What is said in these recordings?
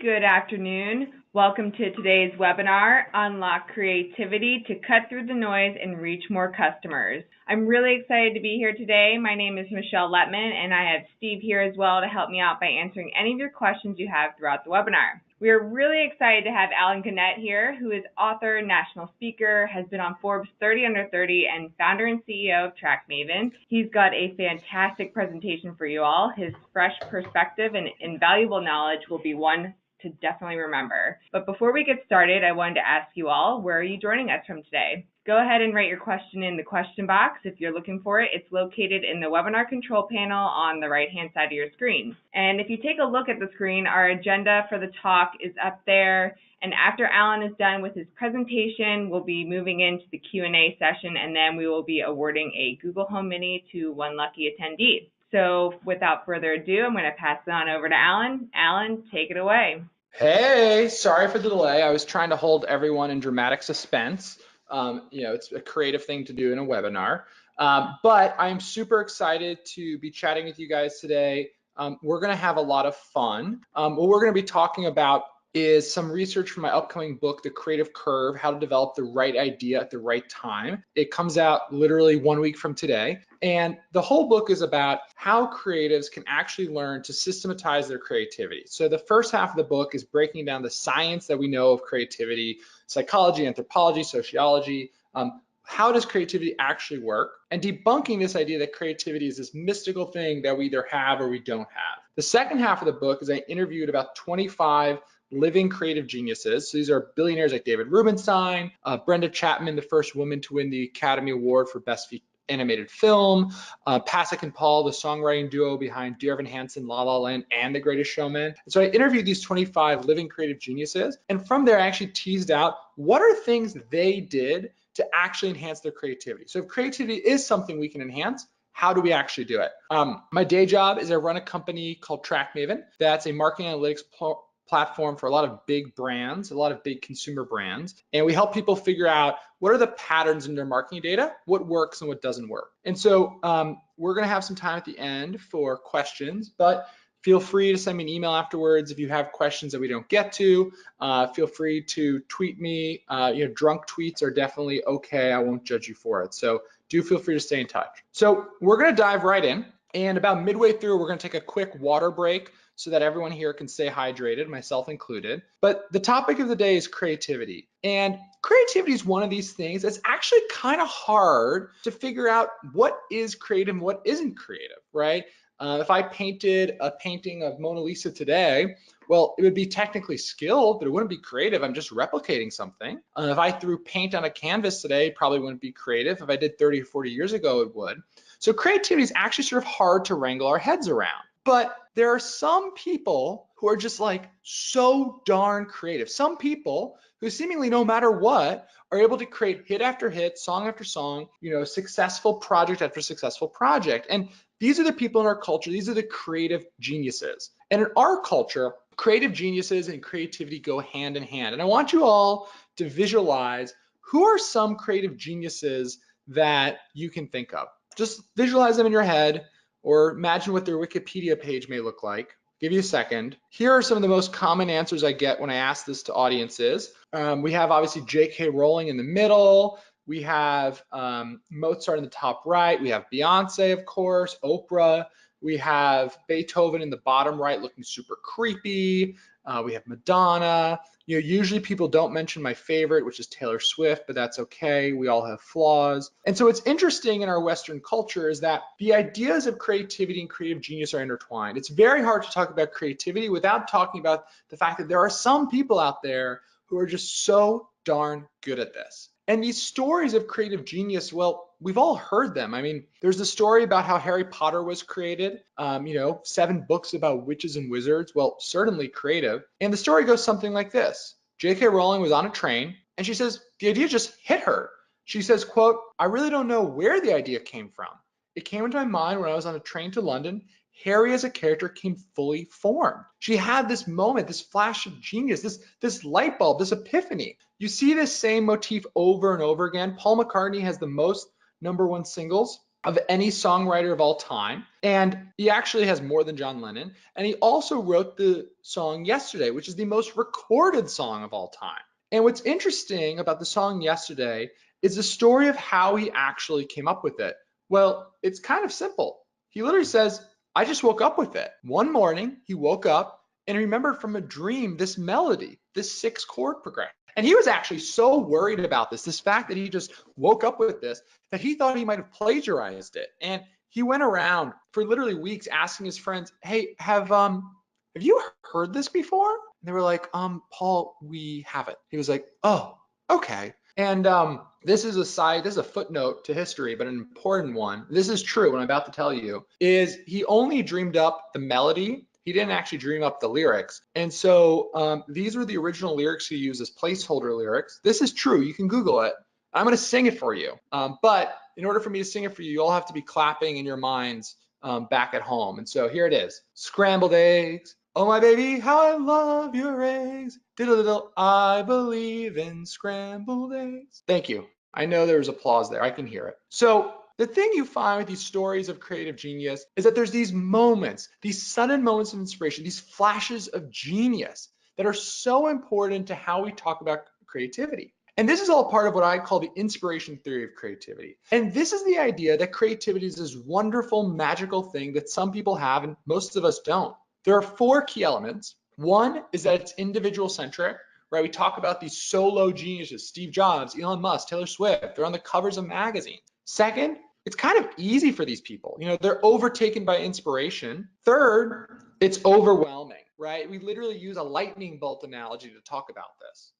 Good afternoon. Welcome to today's webinar, Unlock Creativity to Cut Through the Noise and Reach More Customers. I'm really excited to be here today. My name is Michelle Letman, and I have Steve here as well to help me out by answering any of your questions you have throughout the webinar. We are really excited to have Alan Gannett here, who is author, national speaker, has been on Forbes 30 Under 30, and founder and CEO of TrackMaven. He's got a fantastic presentation for you all. His fresh perspective and invaluable knowledge will be one to definitely remember. But before we get started, I wanted to ask you all, where are you joining us from today? Go ahead and write your question in the question box if you're looking for it. It's located in the webinar control panel on the right-hand side of your screen. And if you take a look at the screen, our agenda for the talk is up there. And after Alan is done with his presentation, we'll be moving into the Q&A session, and then we will be awarding a Google Home Mini to one lucky attendee. So without further ado, I'm going to pass it on over to Alan. Alan, take it away. Hey, sorry for the delay. I was trying to hold everyone in dramatic suspense. It's a creative thing to do in a webinar, but I'm super excited to be chatting with you guys today. We're going to have a lot of fun. What we're going to be talking about is some research from my upcoming book, The Creative Curve, How to Develop the Right Idea at the Right Time. It comes out literally 1 week from today. And the whole book is about how creatives can actually learn to systematize their creativity. So the first half of the book is breaking down the science that we know of creativity, psychology, anthropology, sociology. How does creativity actually work? And debunking this idea that creativity is this mystical thing that we either have or we don't have. The second half of the book is I interviewed about 25 living creative geniuses. So these are billionaires like David Rubenstein, Brenda Chapman, the first woman to win the Academy Award for Best Animated Film, Pasek and Paul, the songwriting duo behind Dear Evan Hansen, La La Land, and The Greatest Showman. And so I interviewed these 25 living creative geniuses, and from there I actually teased out what are things they did to actually enhance their creativity. So if creativity is something we can enhance, how do we actually do it? My day job is I run a company called TrackMaven. That's a marketing analytics platform for a lot of big brands, a lot of big consumer brands. And we help people figure out what are the patterns in their marketing data, what works and what doesn't work. And so we're going to have some time at the end for questions, but feel free to send me an email afterwards if you have questions that we don't get to. Feel free to tweet me. Drunk tweets are definitely okay. I won't judge you for it. So do feel free to stay in touch. So we're going to dive right in. And about midway through, we're going to take a quick water break so that everyone here can stay hydrated, myself included. But the topic of the day is creativity. And creativity is one of these things that's actually kind of hard to figure out what is creative and what isn't creative, right? If I painted a painting of Mona Lisa today, well, it would be technically skilled, but it wouldn't be creative. I'm just replicating something. If I threw paint on a canvas today, it probably wouldn't be creative. If I did 30 or 40 years ago, it would. So creativity is actually sort of hard to wrangle our heads around. But there are some people who are just like so darn creative. Some people who seemingly no matter what are able to create hit after hit, song after song, successful project after successful project. And these are the people in our culture. These are the creative geniuses. And in our culture, creative geniuses and creativity go hand in hand. And I want you all to visualize who are some creative geniuses that you can think of. Just visualize them in your head or imagine what their Wikipedia page may look like. Give you a second. Here are some of the most common answers I get when I ask this to audiences. We have obviously J.K. Rowling in the middle. We have Mozart in the top right. We have Beyonce, of course, Oprah. We have Beethoven in the bottom right looking super creepy. We have Madonna. Usually people don't mention my favorite, which is Taylor Swift, but that's okay. We all have flaws. And so what's interesting in our Western culture is that the ideas of creativity and creative genius are intertwined. It's very hard to talk about creativity without talking about the fact that there are some people out there who are just so darn good at this. And these stories of creative genius, well, we've all heard them. I mean, there's the story about how Harry Potter was created, 7 books about witches and wizards. Well, certainly creative. And the story goes something like this. J.K. Rowling was on a train and she says, the idea just hit her. She says, quote, I really don't know where the idea came from. It came into my mind when I was on a train to London. Harry as a character came fully formed. She had this moment, this flash of genius, this light bulb, this epiphany. You see this same motif over and over again. Paul McCartney has the most #1 singles of any songwriter of all time. And he actually has more than John Lennon. And he also wrote the song Yesterday, which is the most recorded song of all time. And what's interesting about the song Yesterday is the story of how he actually came up with it. Well, it's kind of simple. He literally says, I just woke up with it. One morning, he woke up and remembered from a dream this melody, this 6-chord progression. And he was actually so worried about this fact that he just woke up with this, that he thought he might have plagiarized it. And he went around for literally weeks asking his friends, hey, have you heard this before? And they were like, Paul, we haven't. He was like, oh, okay. And this is a footnote to history, but an important one. This is true, what I'm about to tell you, is he only dreamed up the melody. He didn't actually dream up the lyrics. And so these were the original lyrics he used as placeholder lyrics. This is true. You can Google it. I'm going to sing it for you. But in order for me to sing it for you, you all have to be clapping in your minds back at home. And so here it is. Scrambled eggs. Oh, my baby, how I love your eggs. Diddle diddle, I believe in scrambled eggs. Thank you. I know there was applause there. I can hear it. So the thing you find with these stories of creative genius is that there's these moments, these sudden moments of inspiration, these flashes of genius that are so important to how we talk about creativity. And this is all part of what I call the inspiration theory of creativity. And this is the idea that creativity is this wonderful, magical thing that some people have and most of us don't. There are 4 key elements. One is that it's individual centric, right? We talk about these solo geniuses, Steve Jobs, Elon Musk, Taylor Swift. They're on the covers of magazines. Second, it's kind of easy for these people. You know, they're overtaken by inspiration. Third, it's overwhelming, right? We literally use a lightning bolt analogy to talk about this.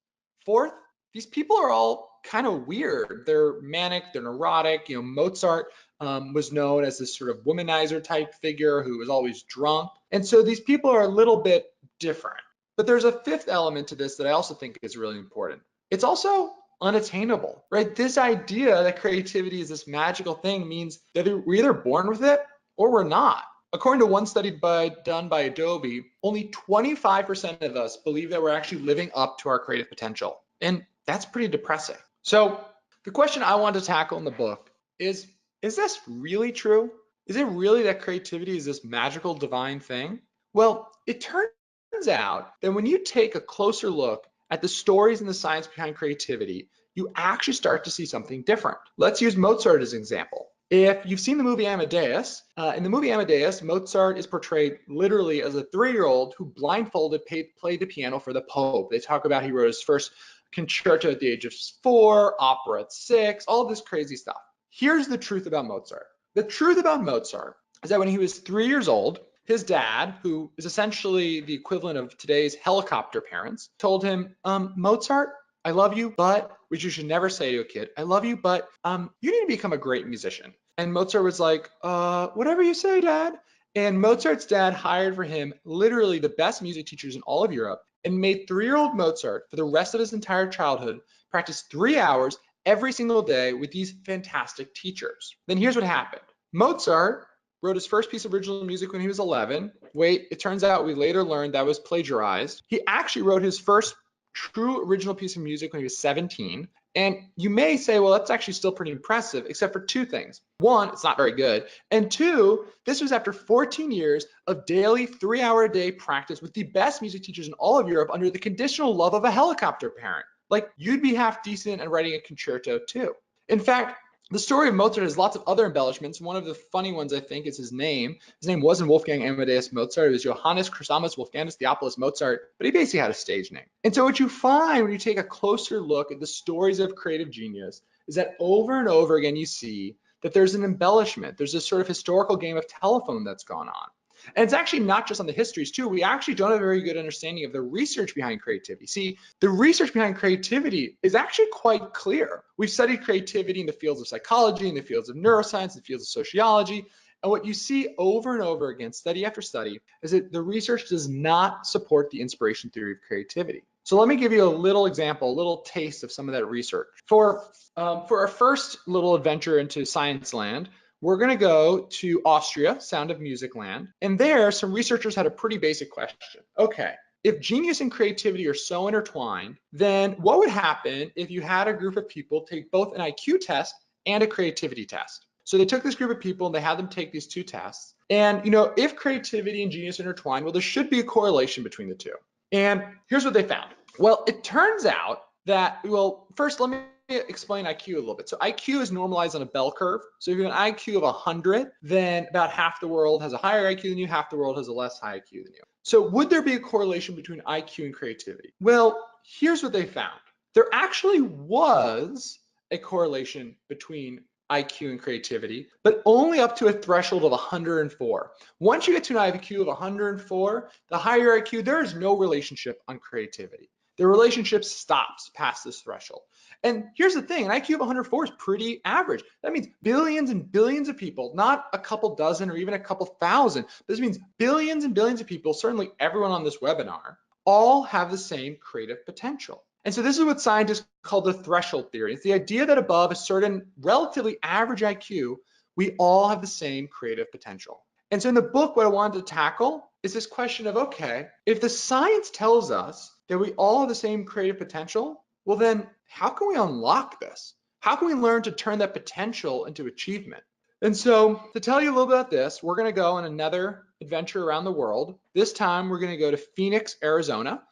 Fourth, these people are all kind of weird. They're manic, they're neurotic. You know, Mozart was known as this sort of womanizer type figure who was always drunk. And so these people are a little bit different. But there's a 5th element to this that I also think is really important. It's also unattainable, right? This idea that creativity is this magical thing means that we're either born with it or we're not. According to one study done by Adobe, only 25% of us believe that we're actually living up to our creative potential. And that's pretty depressing. So the question I want to tackle in the book is this really true? Is it really that creativity is this magical divine thing? Well, it turns out that when you take a closer look at the stories and the science behind creativity, you actually start to see something different. Let's use Mozart as an example. If you've seen the movie Amadeus, in the movie Amadeus, Mozart is portrayed literally as a 3-year-old who blindfolded played the piano for the Pope. They talk about he wrote his first concerto at the age of 4, opera at 6, all this crazy stuff. Here's the truth about Mozart. The truth about Mozart is that when he was 3 years old, his dad, who is essentially the equivalent of today's helicopter parents, told him, Mozart, I love you, but, which you should never say to a kid, I love you, but you need to become a great musician. And Mozart was like, whatever you say, Dad. And Mozart's dad hired for him literally the best music teachers in all of Europe and made 3-year-old Mozart, for the rest of his entire childhood, practice 3 hours every single day with these fantastic teachers. Then here's what happened. Mozart wrote his first piece of original music when he was 11. Wait, it turns out we later learned that was plagiarized. He actually wrote his first true original piece of music when he was 17. And you may say, well, that's actually still pretty impressive, except for 2 things. 1, it's not very good. And 2, this was after 14 years of daily 3-hour-a-day practice with the best music teachers in all of Europe under the conditional love of a helicopter parent. Like, you'd be half decent at writing a concerto too. In fact, the story of Mozart has lots of other embellishments. One of the funny ones, I think, is his name. His name wasn't Wolfgang Amadeus Mozart. It was Johannes Chrysostomus Wolfgangus Theophilus Mozart, but he basically had a stage name. And so what you find when you take a closer look at the stories of creative genius is that over and over again, you see that there's an embellishment. There's this sort of historical game of telephone that's gone on. And it's actually not just on the histories too. We actually don't have a very good understanding of the research behind creativity. See, the research behind creativity is actually quite clear. We've studied creativity in the fields of psychology, in the fields of neuroscience, in the fields of sociology. And what you see over and over again, study after study, is that the research does not support the inspiration theory of creativity. So let me give you a little example, a little taste of some of that research. For our first little adventure into science land, we're going to go to Austria, Sound of Music land, and there some researchers had a pretty basic question. Okay, if genius and creativity are so intertwined, then what would happen if you had a group of people take both an IQ test and a creativity test? So they took this group of people and they had them take these 2 tests. And if creativity and genius intertwine, well, there should be a correlation between the two. And here's what they found. Well, it turns out that, well, first let me explain IQ a little bit. So IQ is normalized on a bell curve. So if you have an IQ of 100, then about half the world has a higher IQ than you, half the world has a less high IQ than you. So would there be a correlation between IQ and creativity? Well, here's what they found. There actually was a correlation between IQ and creativity, but only up to a threshold of 104. Once you get to an IQ of 104, the higher IQ, there is no relationship on creativity. The relationship stops past this threshold. And here's the thing, an IQ of 104 is pretty average. That means billions and billions of people, not a couple dozen or even a couple thousand. This means billions and billions of people, certainly everyone on this webinar, all have the same creative potential. And so this is what scientists call the threshold theory. It's the idea that above a certain relatively average IQ, we all have the same creative potential. And so in the book, what I wanted to tackle is this question of, okay, if the science tells us that we all have the same creative potential, well then how can we unlock this? How can we learn to turn that potential into achievement? And so to tell you a little bit about this, we're going to go on another adventure around the world. This time we're going to go to Phoenix, Arizona.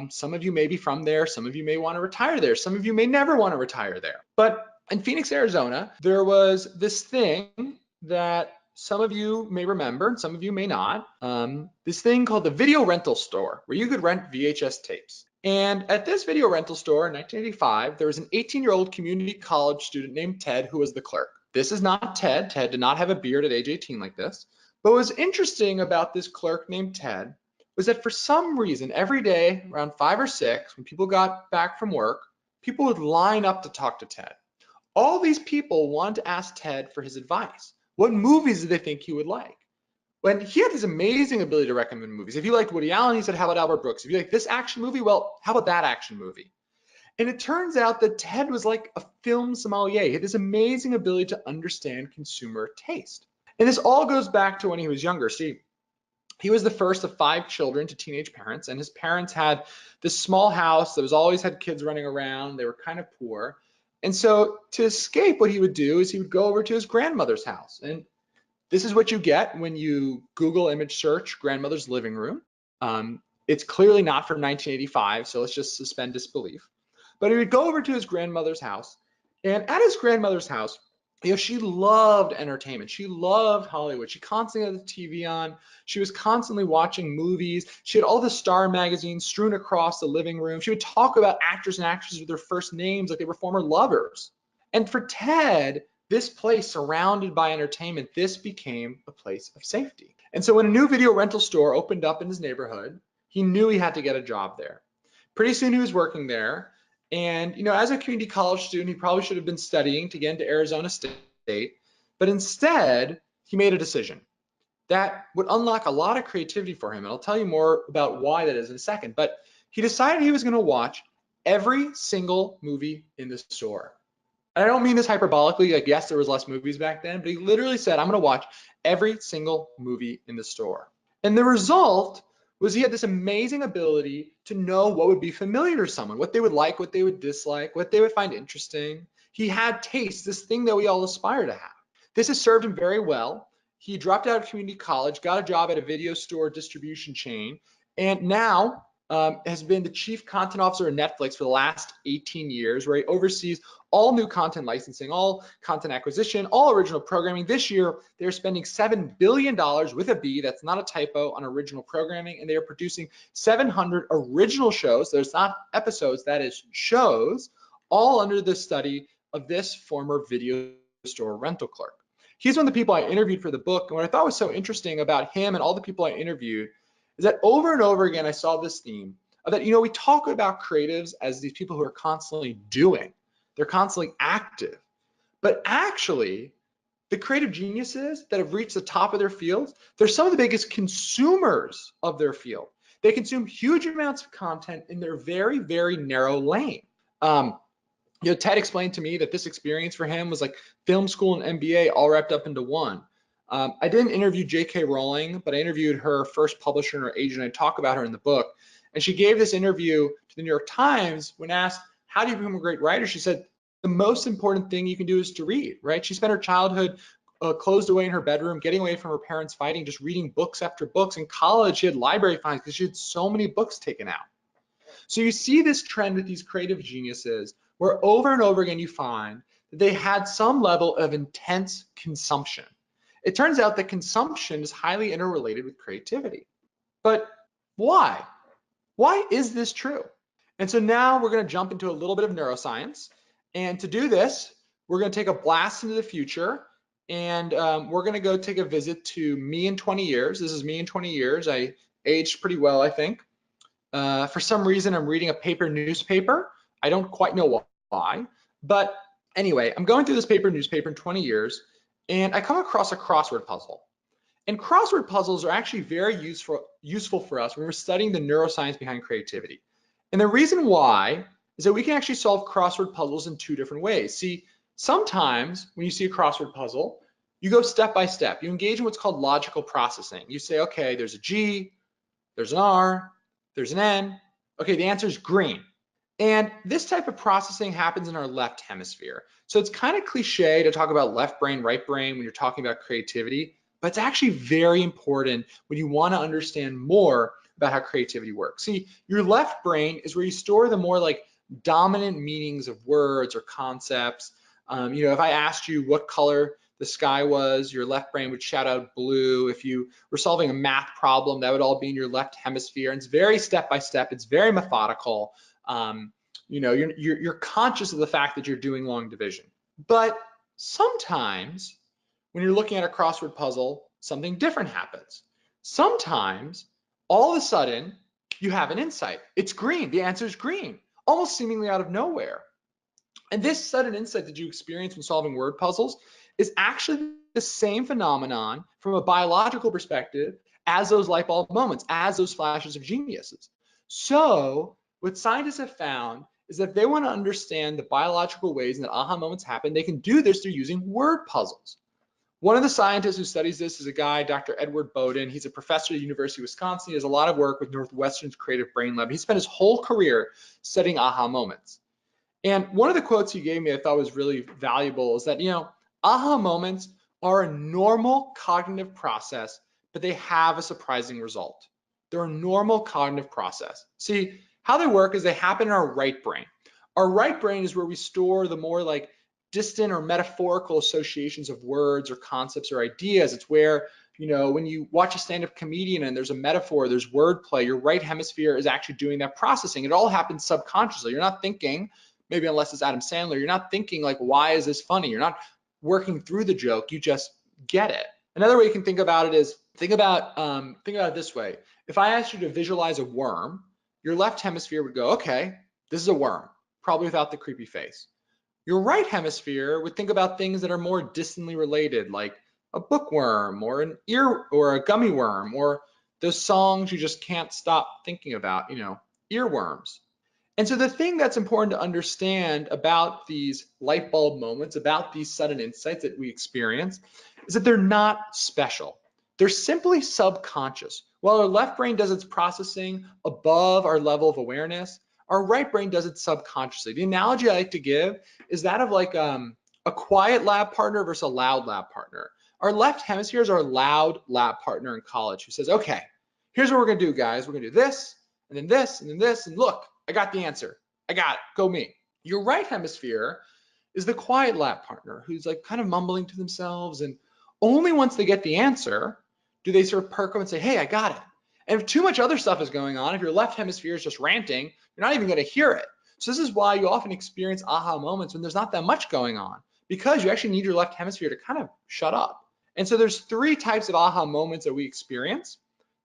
Some of you may be from there. Some of you may want to retire there. Some of you may never want to retire there. But in Phoenix, Arizona, there was this thing that some of you may remember, and some of you may not. This thing called the video rental store, where you could rent VHS tapes. And at this video rental store in 1985, there was an 18-year-old community college student named Ted who was the clerk. This is not Ted. Ted did not have a beard at age 18 like this. But what was interesting about this clerk named Ted was that for some reason, every day around 5 or 6, when people got back from work, people would line up to talk to Ted. All these people wanted to ask Ted for his advice. What movies did they think he would like? When he had this amazing ability to recommend movies. If you liked Woody Allen, he said, how about Albert Brooks? If you like this action movie, well, how about that action movie? And it turns out that Ted was like a film sommelier. He had this amazing ability to understand consumer taste. And this all goes back to when he was younger. See, he was the first of 5 children to teenage parents, and his parents had this small house that was always had kids running around. They were kind of poor. And so to escape, what he would do is he would go over to his grandmother's house. And this is what you get when you Google image search grandmother's living room. It's clearly not from 1985, so let's just suspend disbelief. But he would go over to his grandmother's house, and at his grandmother's house, she loved entertainment. She loved Hollywood. She constantly had the TV on. She was constantly watching movies. She had all the Star magazines strewn across the living room. She would talk about actors and actresses with their first names like they were former lovers. And for Ted, this place surrounded by entertainment, this became a place of safety. And so when a new video rental store opened up in his neighborhood, he knew he had to get a job there. Pretty soon he was working there. And, as a community college student, he probably should have been studying to get into Arizona State. But instead, he made a decision that would unlock a lot of creativity for him. And I'll tell you more about why that is in a second. But he decided he was going to watch every single movie in the store. I don't mean this hyperbolically, like yes, there was less movies back then, but he literally said, I'm going to watch every single movie in the store. And the result was he had this amazing ability to know what would be familiar to someone, what they would like, what they would dislike, what they would find interesting. He had taste, this thing that we all aspire to have. This has served him very well. He dropped out of community college, got a job at a video store distribution chain, and now has been the chief content officer at Netflix for the last 18 years, where he oversees all new content licensing, all content acquisition, all original programming. This year, they're spending $7 billion with a B, that's not a typo, on original programming, and they are producing 700 original shows. There's not episodes, that is shows, all under the study of this former video store rental clerk. He's one of the people I interviewed for the book, and what I thought was so interesting about him and all the people I interviewed is that over and over again, I saw this theme of that, we talk about creatives as these people who are constantly doing. They're constantly active. But actually, the creative geniuses that have reached the top of their fields, they're some of the biggest consumers of their field. They consume huge amounts of content in their very, very narrow lane. Ted explained to me that this experience for him was like film school and MBA all wrapped up into one. I didn't interview J.K. Rowling, but I interviewed her first publisher and her agent. I talk about her in the book. And she gave this interview to the New York Times when asked, how do you become a great writer? She said, the most important thing you can do is to read, right? She spent her childhood closed away in her bedroom, getting away from her parents fighting, just reading books after books. In college, she had library fines because she had so many books taken out. So you see this trend with these creative geniuses where over and over again you find that they had some level of intense consumption. It turns out that consumption is highly interrelated with creativity. But why? Why is this true? And so now we're going to jump into a little bit of neuroscience. And to do this, we're going to take a blast into the future. And we're going to go take a visit to me in 20 years. This is me in 20 years. I aged pretty well, I think. For some reason, I'm reading a paper newspaper. I don't quite know why. But anyway, I'm going through this paper newspaper in 20 years, and I come across a crossword puzzle. And crossword puzzles are actually very useful for us when we're studying the neuroscience behind creativity. And the reason why is that we can actually solve crossword puzzles in two different ways. See, sometimes when you see a crossword puzzle, you go step by step. You engage in what's called logical processing. You say, okay, there's a G, there's an R, there's an N. Okay, the answer is green. And this type of processing happens in our left hemisphere. So it's kind of cliche to talk about left brain, right brain when you're talking about creativity, but it's actually very important when you want to understand more about how creativity works. See, your left brain is where you store the more like dominant meanings of words or concepts. If I asked you what color the sky was, your left brain would shout out blue. If you were solving a math problem, that would all be in your left hemisphere. And it's very step by step. It's very methodical. You're conscious of the fact that you're doing long division. But sometimes when you're looking at a crossword puzzle, something different happens. Sometimes all of a sudden you have an insight. It's green. The answer is green, almost seemingly out of nowhere. And this sudden insight that you experience when solving word puzzles is actually the same phenomenon from a biological perspective as those light bulb moments, as those flashes of geniuses. So what scientists have found is that if they want to understand the biological ways in that aha moments happen, they can do this through using word puzzles. One of the scientists who studies this is a guy, Dr. Edward Bowden. He's a professor at the University of Wisconsin. He does a lot of work with Northwestern's Creative Brain Lab. He spent his whole career studying aha moments. And one of the quotes he gave me I thought was really valuable is that, aha moments are a normal cognitive process, but they have a surprising result. They're a normal cognitive process. See, how they work is they happen in our right brain. Our right brain is where we store the more like distant or metaphorical associations of words or concepts or ideas. It's where, when you watch a stand-up comedian and there's a metaphor, there's wordplay, your right hemisphere is actually doing that processing. It all happens subconsciously. You're not thinking, maybe unless it's Adam Sandler, you're not thinking like, why is this funny? You're not working through the joke, you just get it. Another way you can think about it is, think about it this way. If I asked you to visualize a worm, your left hemisphere would go, okay, this is a worm, probably without the creepy face. Your right hemisphere would think about things that are more distantly related, like a bookworm or an ear or a gummy worm, or those songs you just can't stop thinking about, earworms. And so the thing that's important to understand about these light bulb moments, about these sudden insights that we experience, is that they're not special. They're simply subconscious. While our left brain does its processing above our level of awareness, our right brain does it subconsciously. The analogy I like to give is that of like a quiet lab partner versus a loud lab partner. Our left hemisphere is our loud lab partner in college who says, okay, here's what we're gonna do, guys. We're gonna do this, and then this, and then this, and look, I got the answer. I got it, go me. Your right hemisphere is the quiet lab partner who's like kind of mumbling to themselves, and only once they get the answer do they sort of perk up and say, hey, I got it. And if too much other stuff is going on, if your left hemisphere is just ranting, you're not even going to hear it. So this is why you often experience aha moments when there's not that much going on, because you actually need your left hemisphere to kind of shut up. And so there's three types of aha moments that we experience.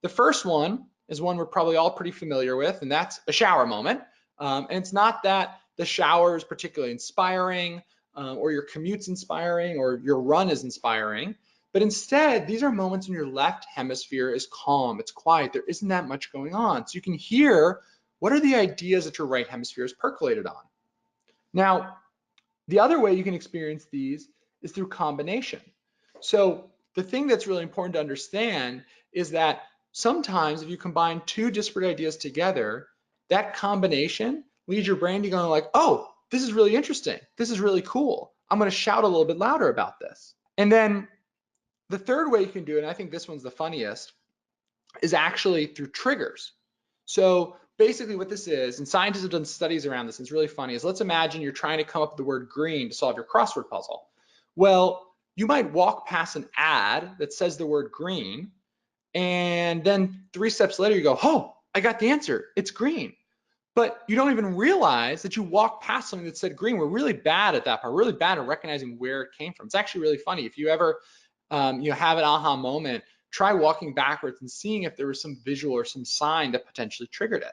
The first one is one we're probably all pretty familiar with, and that's a shower moment. And it's not that the shower is particularly inspiring, or your commute's inspiring, or your run is inspiring. But instead, these are moments when your left hemisphere is calm, it's quiet, there isn't that much going on. So you can hear what are the ideas that your right hemisphere is percolated on. Now, the other way you can experience these is through combination. So the thing that's really important to understand is that sometimes if you combine two disparate ideas together, that combination leads your brain to go like, oh, this is really interesting. This is really cool. I'm going to shout a little bit louder about this. And then The third way you can do it, and I think this one's the funniest, is actually through triggers. So basically what this is, and scientists have done studies around this, and it's really funny, is let's imagine you're trying to come up with the word green to solve your crossword puzzle. Well, you might walk past an ad that says the word green, and then 3 steps later you go, oh, I got the answer, it's green. But you don't even realize that you walked past something that said green. We're really bad at that part. We're really bad at recognizing where it came from. It's actually really funny. If you ever have an aha moment, try walking backwards and seeing if there was some visual or some sign that potentially triggered it.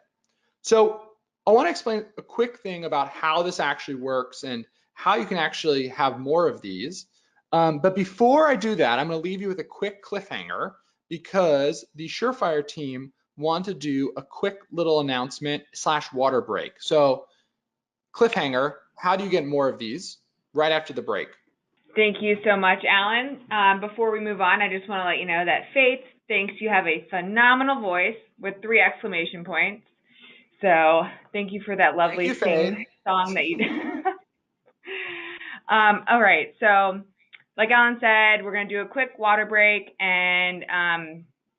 So I want to explain a quick thing about how this actually works and how you can actually have more of these. But before I do that, I'm going to leave you with a quick cliffhanger because the Surefire team want to do a quick little announcement / water break. So cliffhanger, how do you get more of these right after the break? Thank you so much, Alan. Before we move on, I just want to let you know that Faith thinks you have a phenomenal voice with 3 exclamation points. So thank you for that lovely song that you did. All right, so like Alan said, we're going to do a quick water break, and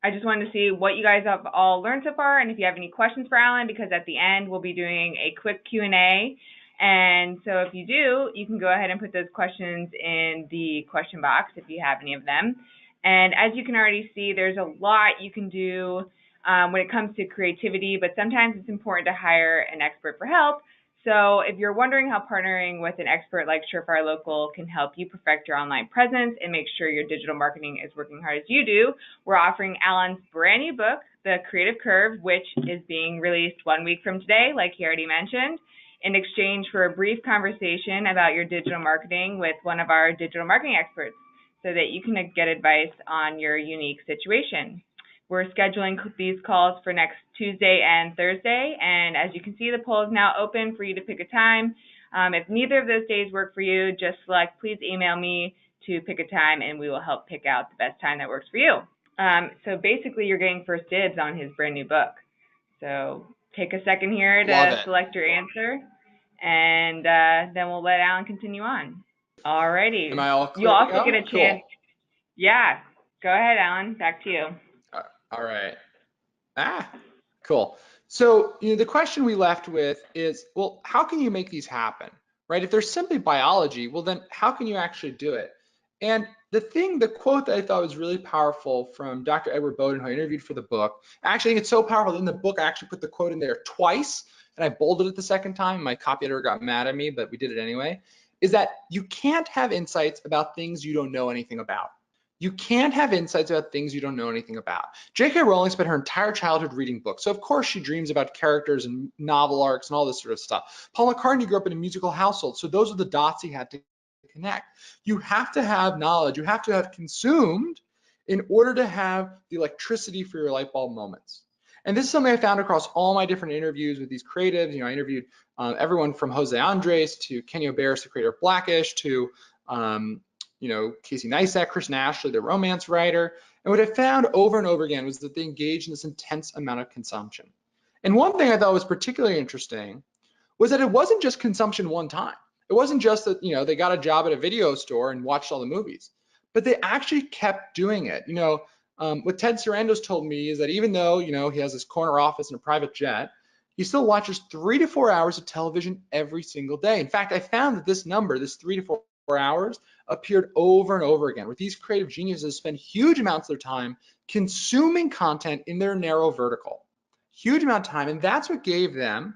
I just wanted to see what you guys have all learned so far, and if you have any questions for Alan, because at the end we'll be doing a quick Q&A. And so if you do, you can go ahead and put those questions in the question box if you have any of them. And as you can already see, there's a lot you can do when it comes to creativity, but sometimes it's important to hire an expert for help. So if you're wondering how partnering with an expert like Surefire Local can help you perfect your online presence and make sure your digital marketing is working hard as you do, we're offering Alan's brand new book, The Creative Curve, which is being released 1 week from today, like he already mentioned, in exchange for a brief conversation about your digital marketing with one of our digital marketing experts so that you can get advice on your unique situation. We're scheduling these calls for next Tuesday and Thursday, and as you can see, the poll is now open for you to pick a time. If neither of those days work for you, just select, please email me to pick a time, and we will help pick out the best time that works for you. So basically, you're getting first dibs on his brand new book. So take a second here to select your answer, and then we'll let Alan continue on. Alrighty. Am I all clear? You'll also get a chance. Cool. Yeah. Go ahead, Alan. Back to you. All right. Cool. So, the question we left with is, well, how can you make these happen, right? If they're simply biology, well, then how can you actually do it? And the quote that I thought was really powerful from Dr. Edward Bowden, who I interviewed for the book, actually, I think it's so powerful in the book, I actually put the quote in there twice, and I bolded it the second time. My copy editor got mad at me, but we did it anyway, is that you can't have insights about things you don't know anything about. You can't have insights about things you don't know anything about. J.K. Rowling spent her entire childhood reading books, so of course she dreams about characters and novel arcs and all this sort of stuff. Paul McCartney grew up in a musical household, so those are the dots he had to connect. You have to have knowledge, you have to have consumed in order to have the electricity for your light bulb moments. And this is something I found across all my different interviews with these creatives. I interviewed everyone from Jose Andres to Kenny O'Barris, the creator of Blackish, to Casey Neistat, Chris Ashley, the romance writer. And what I found over and over again was that they engaged in this intense amount of consumption. And one thing I thought was particularly interesting was that it wasn't just consumption one time. It wasn't just that, they got a job at a video store and watched all the movies, but they actually kept doing it. What Ted Sarandos told me is that even though, he has this corner office and a private jet, he still watches 3 to 4 hours of television every single day. In fact, I found that this number, this 3 to 4 hours, appeared over and over again, where these creative geniuses spend huge amounts of their time consuming content in their narrow vertical. Huge amount of time, and that's what gave them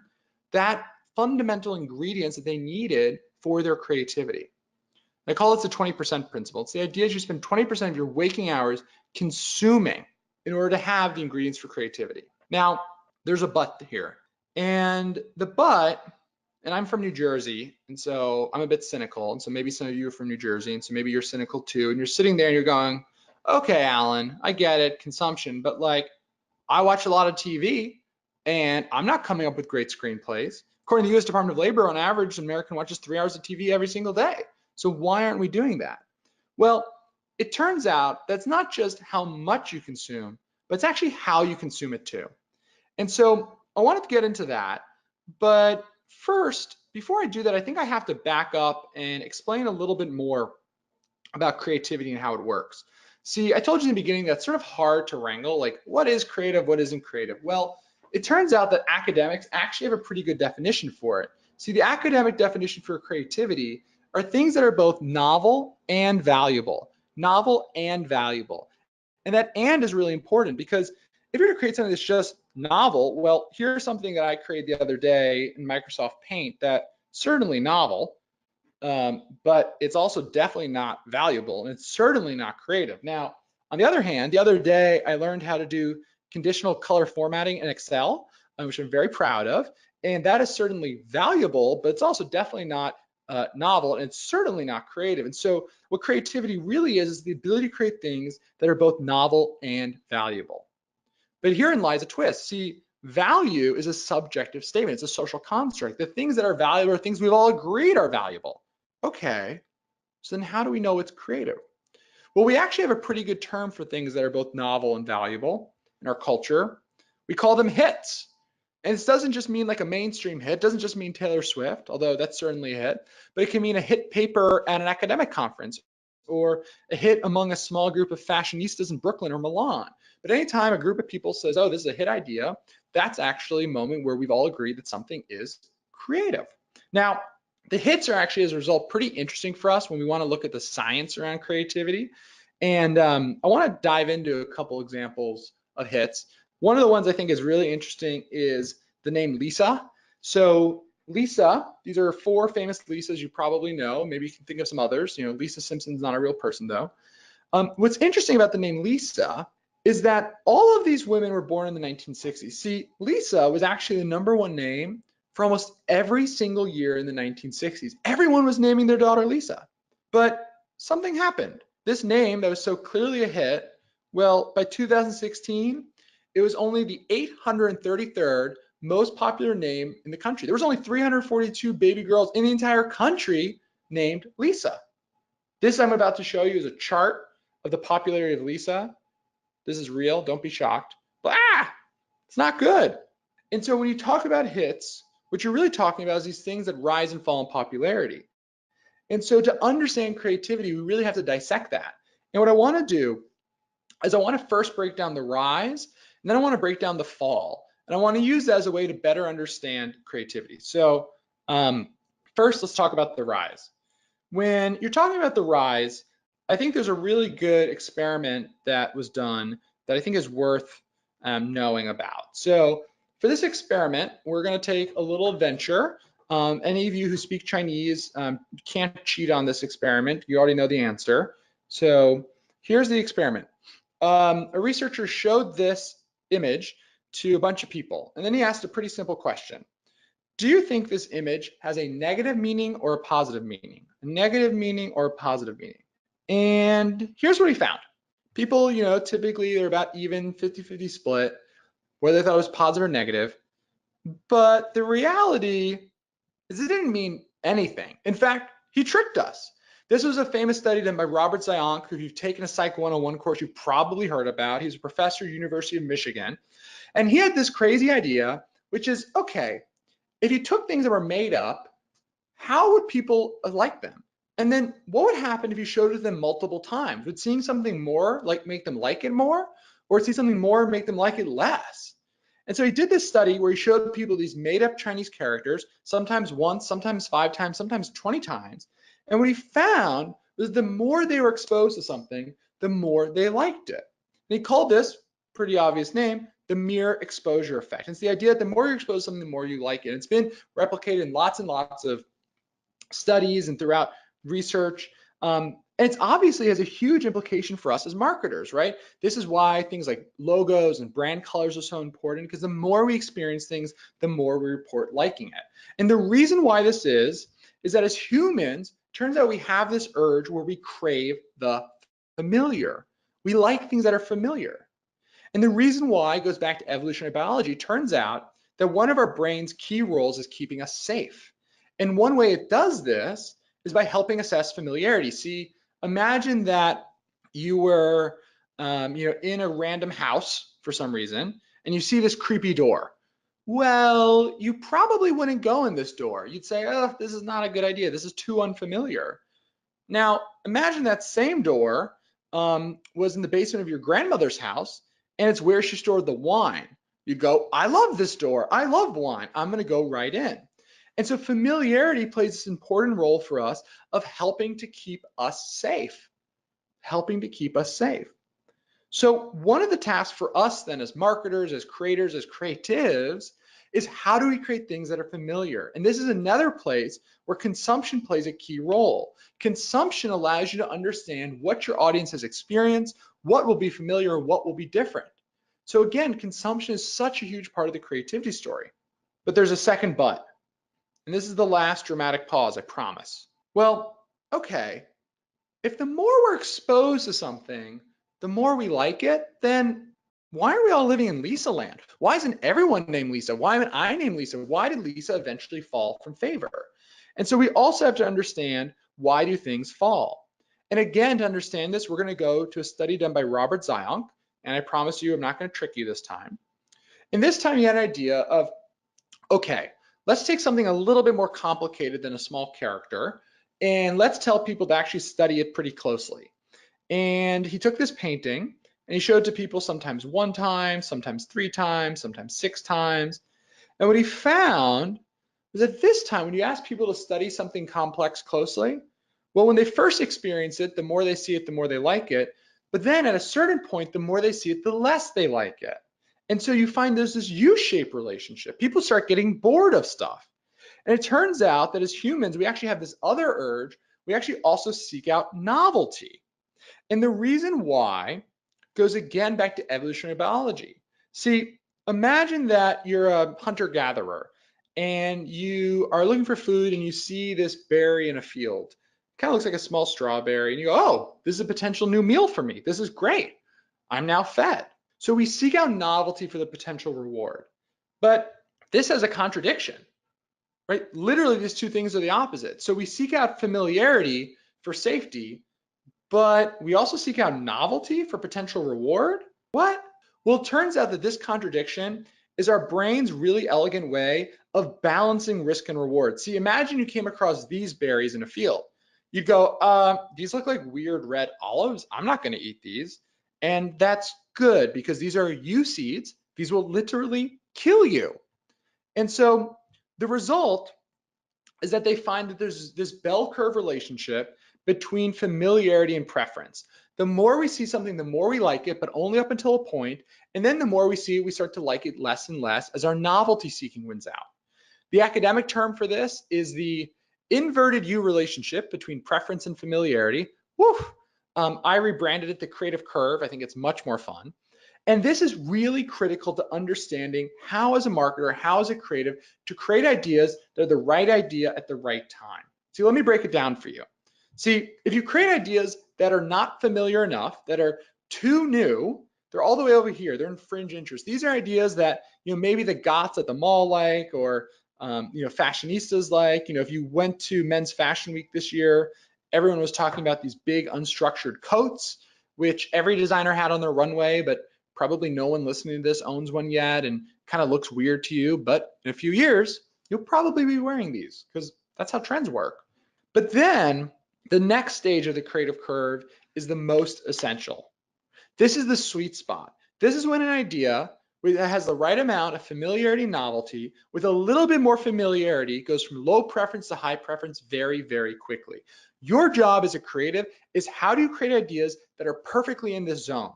that fundamental ingredients that they needed for their creativity. I call it the 20% principle. It's the idea that you spend 20% of your waking hours consuming in order to have the ingredients for creativity. Now, there's a but here. And the but, and I'm from New Jersey, and so I'm a bit cynical, and so maybe some of you are from New Jersey, and so maybe you're cynical too, and you're sitting there and you're going, okay, Alan, I get it, consumption, but I watch a lot of TV, and I'm not coming up with great screenplays. According to the U.S. Department of Labor, on average, an American watches 3 hours of TV every single day. So why aren't we doing that? Well, it turns out that's not just how much you consume, but it's actually how you consume it too. And so I wanted to get into that, but first, before I do that, I think I have to back up and explain a little bit more about creativity and how it works. See, I told you in the beginning that's sort of hard to wrangle, like what is creative, what isn't creative? Well, it turns out that academics actually have a pretty good definition for it. See, the academic definition for creativity are things that are both novel and valuable. Novel and valuable. And that and is really important because if you're to create something that's just novel, well, here's something that I created the other day in Microsoft Paint that certainly novel, but it's also definitely not valuable and it's certainly not creative. Now, on the other hand, the other day I learned how to do conditional color formatting in Excel, which I'm very proud of. And that is certainly valuable, but it's also definitely not novel, and it's certainly not creative. And so what creativity really is the ability to create things that are both novel and valuable. But herein lies a twist. See, value is a subjective statement. It's a social construct. The things that are valuable are things we've all agreed are valuable. Okay, so then how do we know it's creative? Well, we actually have a pretty good term for things that are both novel and valuable in our culture. We call them hits. And this doesn't just mean like a mainstream hit, it doesn't just mean Taylor Swift, although that's certainly a hit, but it can mean a hit paper at an academic conference or a hit among a small group of fashionistas in Brooklyn or Milan. But anytime a group of people says, oh, this is a hit idea, that's actually a moment where we've all agreed that something is creative. Now, the hits are actually, as a result, pretty interesting for us when we want to look at the science around creativity. And I want to dive into a couple examples of hits. One of the ones I think is really interesting is the name Lisa. So Lisa, these are 4 famous Lisas you probably know. Maybe you can think of some others. You know, Lisa Simpson's not a real person though. What's interesting about the name Lisa is that all of these women were born in the 1960s. See, Lisa was actually the #1 name for almost every single year in the 1960s. Everyone was naming their daughter Lisa. But something happened. This name that was so clearly a hit, well, by 2016, it was only the 833rd most popular name in the country. There was only 342 baby girls in the entire country named Lisa. This I'm about to show you is a chart of the popularity of Lisa. This is real, don't be shocked. But it's not good. And so when you talk about hits, what you're really talking about is these things that rise and fall in popularity. And so to understand creativity, we really have to dissect that. And what I want to do is I want to first break down the rise, and then I want to break down the fall. And I want to use that as a way to better understand creativity. So first, let's talk about the rise. When you're talking about the rise, I think there's a really good experiment that was done that I think is worth knowing about. So for this experiment, we're going to take a little adventure. Any of you who speak Chinese can't cheat on this experiment. You already know the answer. So here's the experiment. A researcher showed this image to a bunch of people, and then he asked a pretty simple question. Do you think this image has a negative meaning or a positive meaning? A negative meaning or a positive meaning? And here's what he found. People, you know, typically they're about even 50-50 split, whether they thought it was positive or negative. But the reality is it didn't mean anything. In fact, he tricked us. This was a famous study done by Robert Zionk, who if you've taken a Psych 101 course, you've probably heard about. He's a professor at University of Michigan. And he had this crazy idea, which is, okay, if you took things that were made up, how would people like them? And then what would happen if you showed it to them multiple times? Would seeing something more like make them like it more, or see something more make them like it less? And so he did this study where he showed people these made up Chinese characters, sometimes once, sometimes 5 times, sometimes 20 times. And what he found was the more they were exposed to something, the more they liked it. And he called this, pretty obvious name, the mere exposure effect. It's the idea that the more you're exposed to something, the more you like it. It's been replicated in lots and lots of studies and throughout research. And it's obviously has a huge implication for us as marketers, right? This is why things like logos and brand colors are so important, because the more we experience things, the more we report liking it. And the reason why this is that as humans, turns out we have this urge where we crave the familiar. We like things that are familiar. And the reason why goes back to evolutionary biology. It turns out that one of our brain's key roles is keeping us safe. And one way it does this is by helping assess familiarity. See, imagine that you were in a random house for some reason, and you see this creepy door. Well, you probably wouldn't go in this door. You'd say, oh, this is not a good idea. This is too unfamiliar. Now, imagine that same door was in the basement of your grandmother's house, and it's where she stored the wine. You go, I love this door. I love wine. I'm going to go right in. And so familiarity plays this important role for us of helping to keep us safe, helping to keep us safe. So one of the tasks for us then as marketers, as creators, as creatives, is how do we create things that are familiar? And this is another place where consumption plays a key role. Consumption allows you to understand what your audience has experienced, what will be familiar, and what will be different. So again, consumption is such a huge part of the creativity story. But there's a second but. And this is the last dramatic pause, I promise. Well, okay, if the more we're exposed to something, the more we like it, then why are we all living in Lisa land? Why isn't everyone named Lisa? Why am I named Lisa? Why did Lisa eventually fall from favor? And so we also have to understand, why do things fall? And again, to understand this, we're going to go to a study done by Robert Zionk, and I promise you I'm not going to trick you this time. And this time he had an idea of, okay, let's take something a little bit more complicated than a small character, and let's tell people to actually study it pretty closely. And he took this painting and he showed it to people sometimes one time, sometimes 3 times, sometimes 6 times. And what he found was that this time, when you ask people to study something complex closely, well, when they first experience it, the more they see it, the more they like it. But then at a certain point, the more they see it, the less they like it. And so you find there's this U-shaped relationship. People start getting bored of stuff. And it turns out that as humans, we actually have this other urge. We actually also seek out novelty. And the reason why goes again back to evolutionary biology. See, imagine that you're a hunter-gatherer and you are looking for food and you see this berry in a field. It kind of looks like a small strawberry, and you go, oh, this is a potential new meal for me. This is great. I'm now fed. So we seek out novelty for the potential reward. But this has a contradiction, right? Literally, these two things are the opposite. So we seek out familiarity for safety, but we also seek out novelty for potential reward? What? Well, it turns out that this contradiction is our brain's really elegant way of balancing risk and reward. See, imagine you came across these berries in a field. You'd go, these look like weird red olives. I'm not going to eat these. And that's good because these are U seeds. These will literally kill you. And so the result is that they find that there's this bell curve relationship between familiarity and preference. The more we see something, the more we like it, but only up until a point. And then the more we see it, we start to like it less and less as our novelty seeking wins out. The academic term for this is the inverted U relationship between preference and familiarity. Woo! I rebranded it the creative curve. I think it's much more fun. And this is really critical to understanding how, as a marketer, how as a creative, to create ideas that are the right idea at the right time. See, let me break it down for you. See, if you create ideas that are not familiar enough, that are too new, they're all the way over here. They're in fringe interest. These are ideas that, maybe the goths at the mall like, or fashionistas like. If you went to Men's Fashion Week this year, everyone was talking about these big unstructured coats, which every designer had on their runway, but probably no one listening to this owns one yet, and kind of looks weird to you. But in a few years, you'll probably be wearing these because that's how trends work. But then the next stage of the creative curve is the most essential. This is the sweet spot. This is when an idea that has the right amount of familiarity and novelty with a little bit more familiarity goes from low preference to high preference very, very quickly. Your job as a creative is, how do you create ideas that are perfectly in this zone?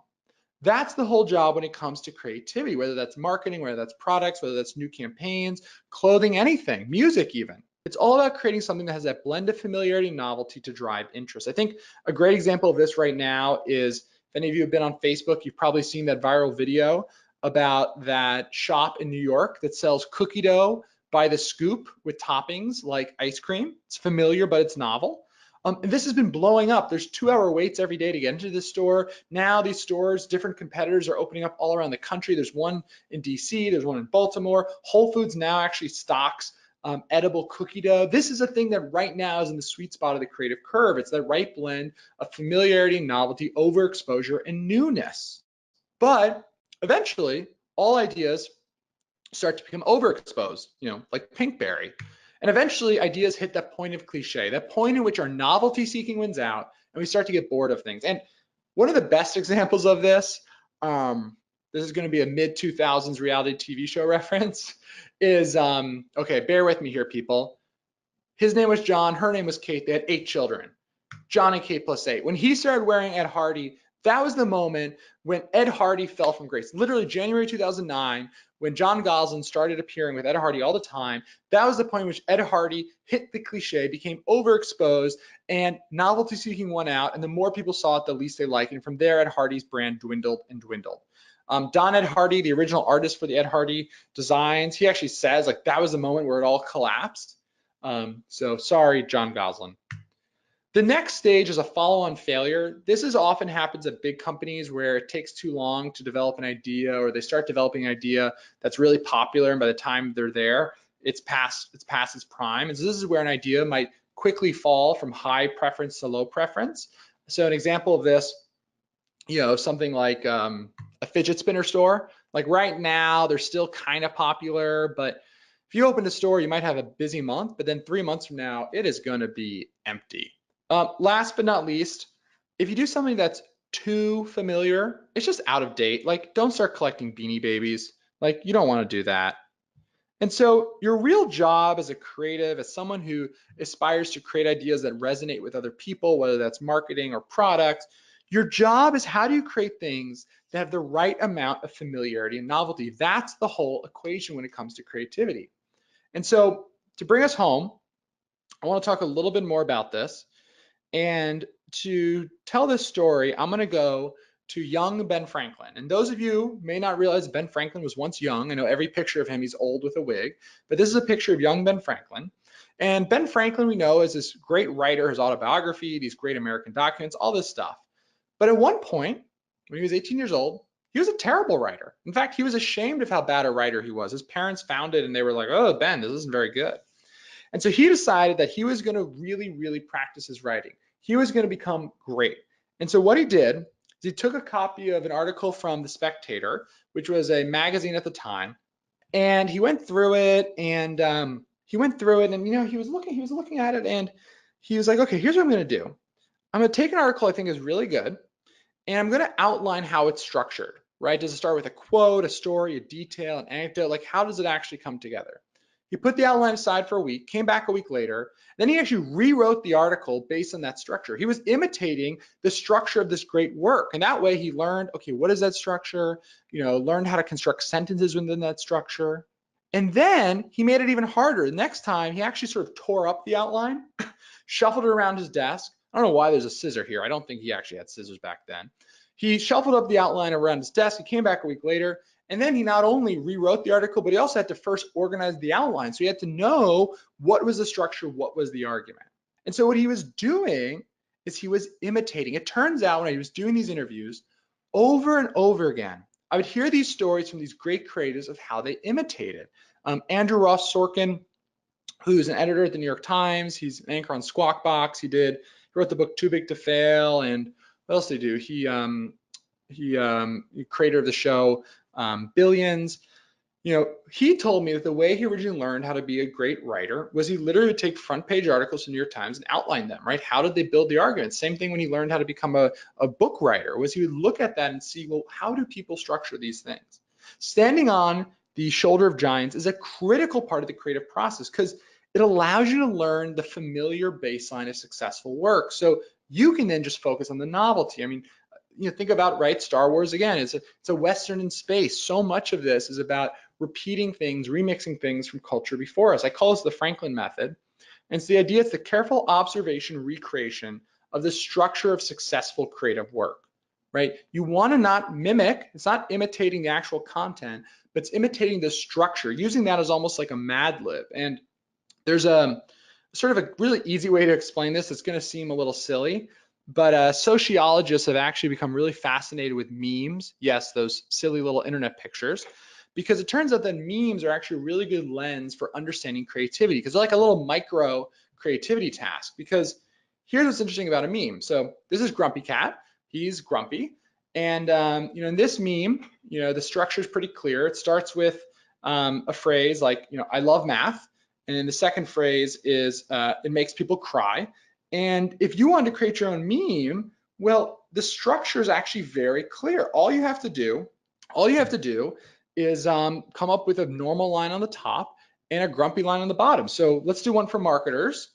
That's the whole job when it comes to creativity, whether that's marketing, whether that's products, whether that's new campaigns, clothing, anything, music even. It's all about creating something that has that blend of familiarity and novelty to drive interest. I think a great example of this right now is, if any of you have been on Facebook, you've probably seen that viral video about that shop in New York that sells cookie dough by the scoop with toppings like ice cream. It's familiar, but it's novel. And this has been blowing up. There's 2-hour waits every day to get into this store. Now these stores, different competitors are opening up all around the country. There's one in DC, there's one in Baltimore. Whole Foods now actually stocks edible cookie dough. This is a thing that right now is in the sweet spot of the creative curve. It's the right blend of familiarity, novelty, overexposure, and newness. But eventually, all ideas start to become overexposed, like Pinkberry. And eventually ideas hit that point of cliche, that point in which our novelty seeking wins out and we start to get bored of things. And One of the best examples of this, this is going to be a mid-2000s reality TV show reference, is, okay, bear with me here, people. His name was John, her name was Kate, they had 8 children. John and Kate plus 8. When he started wearing Ed Hardy, that was the moment when Ed Hardy fell from grace. Literally January 2009, when John Gosling started appearing with Ed Hardy all the time, that was the point in which Ed Hardy hit the cliche, became overexposed, and novelty seeking won out, and the more people saw it, the least they liked, and from there, Ed Hardy's brand dwindled and dwindled. Don Ed Hardy, the original artist for the Ed Hardy designs, he actually says like that was the moment where it all collapsed. So sorry, John Gosling. The next stage is a follow-on failure. This is often happens at big companies where it takes too long to develop an idea, or they start developing an idea that's really popular, and by the time they're there, it's past its prime. And so this is where an idea might quickly fall from high preference to low preference. So an example of this, something like a fidget spinner store. Like right now, they're still kind of popular, but if you open a store, you might have a busy month, but then 3 months from now, it is going to be empty. Last but not least, if you do something that's too familiar, it's just out of date. Like, don't start collecting Beanie Babies. Like, you don't want to do that. And so your real job as a creative, as someone who aspires to create ideas that resonate with other people, whether that's marketing or products, your job is how do you create things that have the right amount of familiarity and novelty. That's the whole equation when it comes to creativity. And so to bring us home, I want to talk a little bit more about this. And to tell this story, I'm going to go to young Ben Franklin. And those of you may not realize Ben Franklin was once young. I know every picture of him, he's old with a wig, but this is a picture of young Ben Franklin. And Ben Franklin, we know, is this great writer, his autobiography, these great American documents, all this stuff. But at one point, when he was 18 years old, he was a terrible writer. In fact, he was ashamed of how bad a writer he was. His parents found it and they were like, oh, Ben, this isn't very good. And so he decided that he was going to really, really practice his writing. He was going to become great. And so what he did is he took a copy of an article from The Spectator, which was a magazine at the time, and he went through it and he was looking at it and he was like, okay, here's what I'm going to do. I'm going to take an article I think is really good, and I'm going to outline how it's structured, right? Does it start with a quote, a story, a detail, an anecdote? Like, how does it actually come together? He put the outline aside for a week, came back a week later, then he actually rewrote the article based on that structure. He was imitating the structure of this great work. And that way he learned, okay, what is that structure? Learned how to construct sentences within that structure. And then he made it even harder. The next time he actually sort of tore up the outline, shuffled it around his desk. I don't know why there's a scissor here. I don't think he actually had scissors back then. He shuffled up the outline around his desk. He came back a week later. And then he not only rewrote the article, but he also had to first organize the outline. So he had to know what was the structure, what was the argument. And so what he was doing is he was imitating. It turns out when he was doing these interviews over and over again, I would hear these stories from these great creatives of how they imitated. Andrew Ross Sorkin, who's an editor at the New York Times, he's an anchor on Squawk Box. He wrote the book Too Big to Fail, and what else did he do? He creator of the show Billions. He told me that the way he originally learned how to be a great writer was he literally would take front page articles from New York Times and outline them, right? How did they build the argument? Same thing when he learned how to become a book writer, was he would look at that and see, well, how do people structure these things? Standing on the shoulder of giants is a critical part of the creative process because it allows you to learn the familiar baseline of successful work. So you can then just focus on the novelty. I mean, think about, right, Star Wars again, it's a Western in space. So much of this is about repeating things, remixing things from culture before us. I call this the Franklin method. And so the idea is the careful observation, recreation of the structure of successful creative work, right? You want to not mimic, it's not imitating the actual content, but it's imitating the structure, using that as almost like a Mad Lib. And there's a sort of a really easy way to explain this. It's going to seem a little silly, but sociologists have actually become really fascinated with memes. Yes, those silly little internet pictures, because it turns out that memes are actually a really good lens for understanding creativity, because they're like a little micro creativity task. Because here's what's interesting about a meme. So this is Grumpy Cat. He's grumpy. And in this meme, the structure is pretty clear. It starts with a phrase like, I love math. And then the second phrase is, it makes people cry. And if you want to create your own meme, Well, the structure is actually very clear. All you have to do is come up with a normal line on the top and a grumpy line on the bottom. So let's do one for marketers.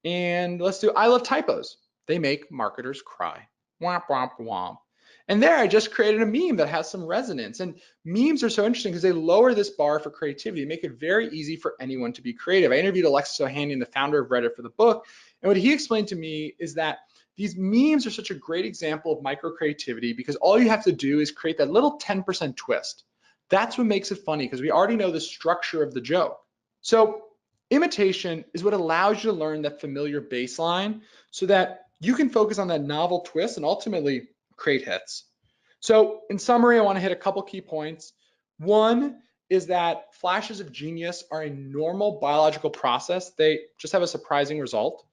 And let's do I love typos. They make marketers cry. Womp, womp, womp. And there I just created a meme that has some resonance. And memes are so interesting because they lower this bar for creativity, make it very easy for anyone to be creative. I interviewed Alexis Ohanian, the founder of Reddit, for the book. And what he explained to me is that these memes are such a great example of micro creativity because all you have to do is create that little 10% twist. That's what makes it funny because we already know the structure of the joke. So imitation is what allows you to learn that familiar baseline so that you can focus on that novel twist and ultimately create hits. So in summary, I want to hit a couple key points. One is that flashes of genius are a normal biological process. They just have a surprising result.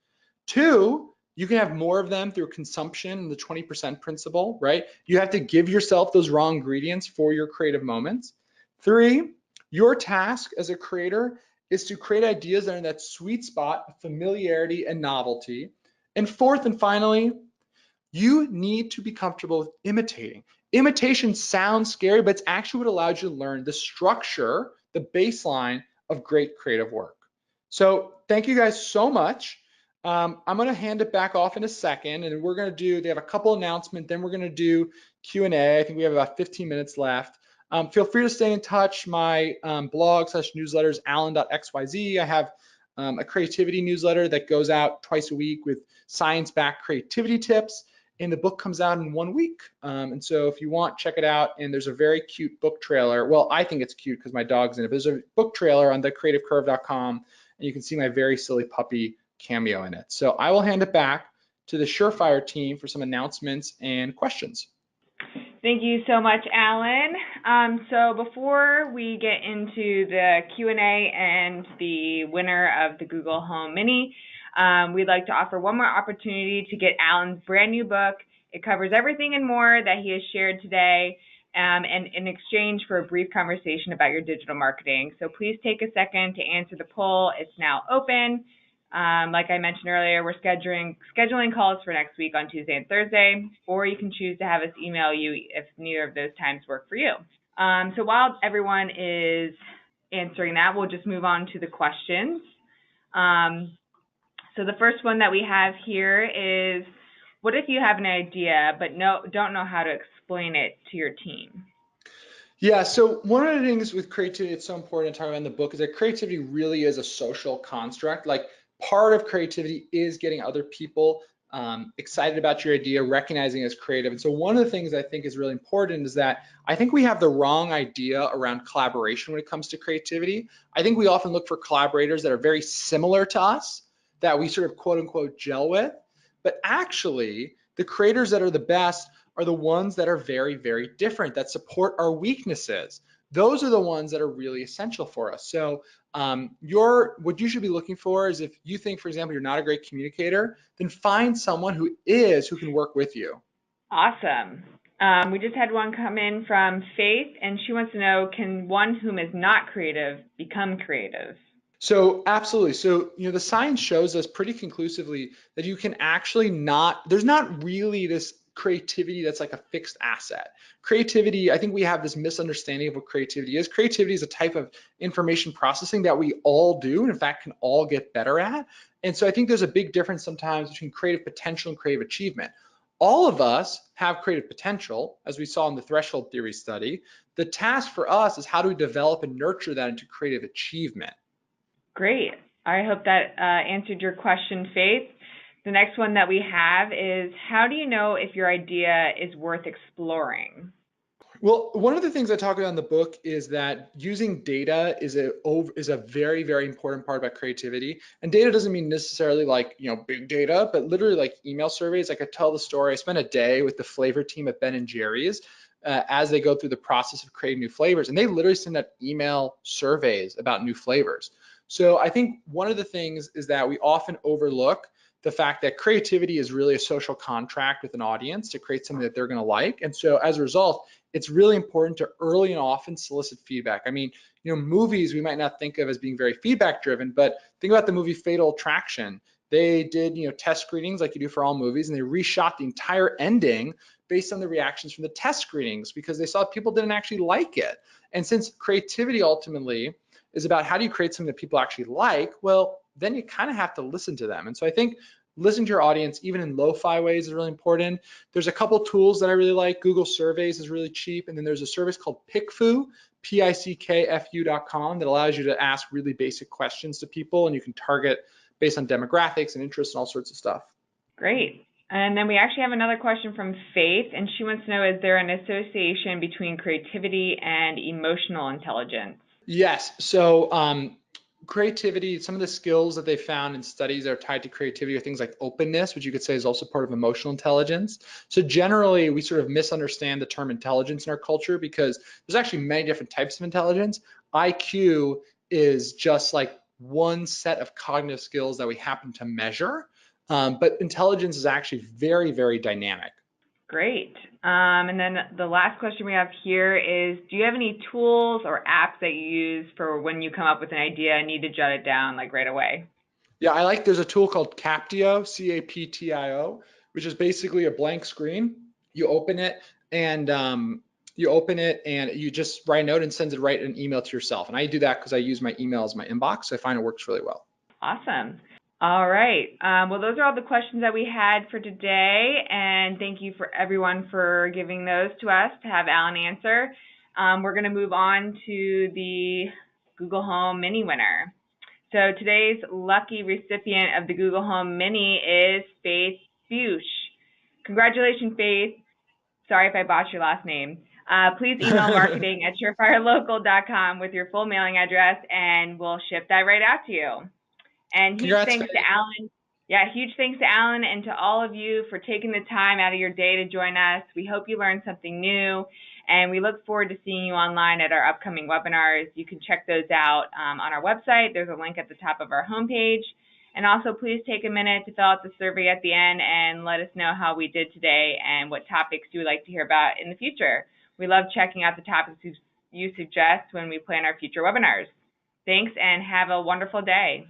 Two, you can have more of them through consumption, the 20% principle, right? You have to give yourself those raw ingredients for your creative moments. Three, your task as a creator is to create ideas that are in that sweet spot of familiarity and novelty. And fourth and finally, you need to be comfortable with imitating. Imitation sounds scary, but it's actually what allows you to learn the structure, the baseline of great creative work. So thank you guys so much. I'm going to hand it back off in a second, and we're going to do, they have a couple announcements, then we're going to do Q&A. I think we have about 15 minutes left. Feel free to stay in touch. My blog/newsletter is allen.xyz. I have a creativity newsletter that goes out twice a week with science-backed creativity tips, and the book comes out in 1 week. And so if you want, check it out. And there's a very cute book trailer. Well, I think it's cute because my dog's in it, but there's a book trailer on thecreativecurve.com, and you can see my very silly puppy cameo in it. So I will hand it back to the Surefire team for some announcements and questions. Thank you so much, Alan. So before we get into the Q&A and the winner of the Google Home Mini, we'd like to offer one more opportunity to get Alan's brand new book. It covers everything and more that he has shared today, and in exchange for a brief conversation about your digital marketing. So please take a second to answer the poll. It's now open. Like I mentioned earlier, we're scheduling calls for next week on Tuesday and Thursday, or you can choose to have us email you if neither of those times work for you. So while everyone is answering that, we'll just move on to the questions. So the first one that we have here is, what if you have an idea but don't know how to explain it to your team? Yeah, so one of the things with creativity that's so important to talk about in the book is that creativity really is a social construct. Like, part of creativity is getting other people excited about your idea, recognizing it as creative. And so one of the things I think is really important is that I think we have the wrong idea around collaboration when it comes to creativity. I think we often look for collaborators that are very similar to us, that we sort of quote unquote gel with. But actually, the creators that are the best are the ones that are very, very different, that support our weaknesses. Those are the ones that are really essential for us. So what you should be looking for is, if you think, for example, you're not a great communicator, then find someone who can work with you. Awesome. We just had one come in from Faith, and she wants to know, can one whom is not creative become creative? So absolutely. So, the science shows us pretty conclusively that you can actually there's not really this creativity that's like a fixed asset. Creativity, I think we have this misunderstanding of what creativity is. Creativity is a type of information processing that we all do, and in fact can all get better at. And so I think there's a big difference sometimes between creative potential and creative achievement. All of us have creative potential, as we saw in the threshold theory study. The task for us is, how do we develop and nurture that into creative achievement? Great. I hope that answered your question, Faith. The next one that we have is, how do you know if your idea is worth exploring? Well, one of the things I talk about in the book is that using data is a very, very important part about creativity. And data doesn't mean necessarily like, big data, but literally like email surveys. Like, I tell the story, I spent a day with the flavor team at Ben & Jerry's as they go through the process of creating new flavors. And they literally send out email surveys about new flavors. So I think one of the things is that we often overlook the fact that creativity is really a social contract with an audience to create something that they're going to like. And so as a result, it's really important to early and often solicit feedback. I mean, movies we might not think of as being very feedback driven, but think about the movie Fatal Attraction. They did, test screenings like you do for all movies, and they reshot the entire ending based on the reactions from the test screenings because they saw people didn't actually like it. And since creativity ultimately is about how do you create something that people actually like, well, then you kind of have to listen to them. And so I think listening to your audience, even in lo-fi ways, is really important. There's a couple tools that I really like. Google Surveys is really cheap. And then there's a service called PickFu, pickfu.com, that allows you to ask really basic questions to people, and you can target based on demographics and interests and all sorts of stuff. Great. And then we actually have another question from Faith, and she wants to know, is there an association between creativity and emotional intelligence? Yes. So creativity, some of the skills that they found in studies that are tied to creativity are things like openness, which you could say is also part of emotional intelligence. So generally, we sort of misunderstand the term intelligence in our culture because there's actually many different types of intelligence. IQ is just like one set of cognitive skills that we happen to measure, but intelligence is actually very, very dynamic. Great. And then the last question we have here is, do you have any tools or apps that you use for when you come up with an idea and need to jot it down like right away? Yeah, there's a tool called Captio, Captio, which is basically a blank screen. You open it and you just write a note and sends it right in an email to yourself. And I do that because I use my email as my inbox. So I find it works really well. Awesome. All right. Well, those are all the questions that we had for today, and thank you for everyone for giving those to us to have Alan answer. We're going to move on to the Google Home Mini winner. So today's lucky recipient of the Google Home Mini is Faith Bush. Congratulations, Faith. Sorry if I botched your last name. Please email marketing@surefirelocal.com with your full mailing address, and we'll ship that right out to you. And huge thanks to Alan. Yeah, huge thanks to Alan and to all of you for taking the time out of your day to join us. We hope you learned something new, and we look forward to seeing you online at our upcoming webinars. You can check those out on our website. There's a link at the top of our homepage. And also, please take a minute to fill out the survey at the end and let us know how we did today and what topics you would like to hear about in the future. We love checking out the topics you suggest when we plan our future webinars. Thanks, and have a wonderful day.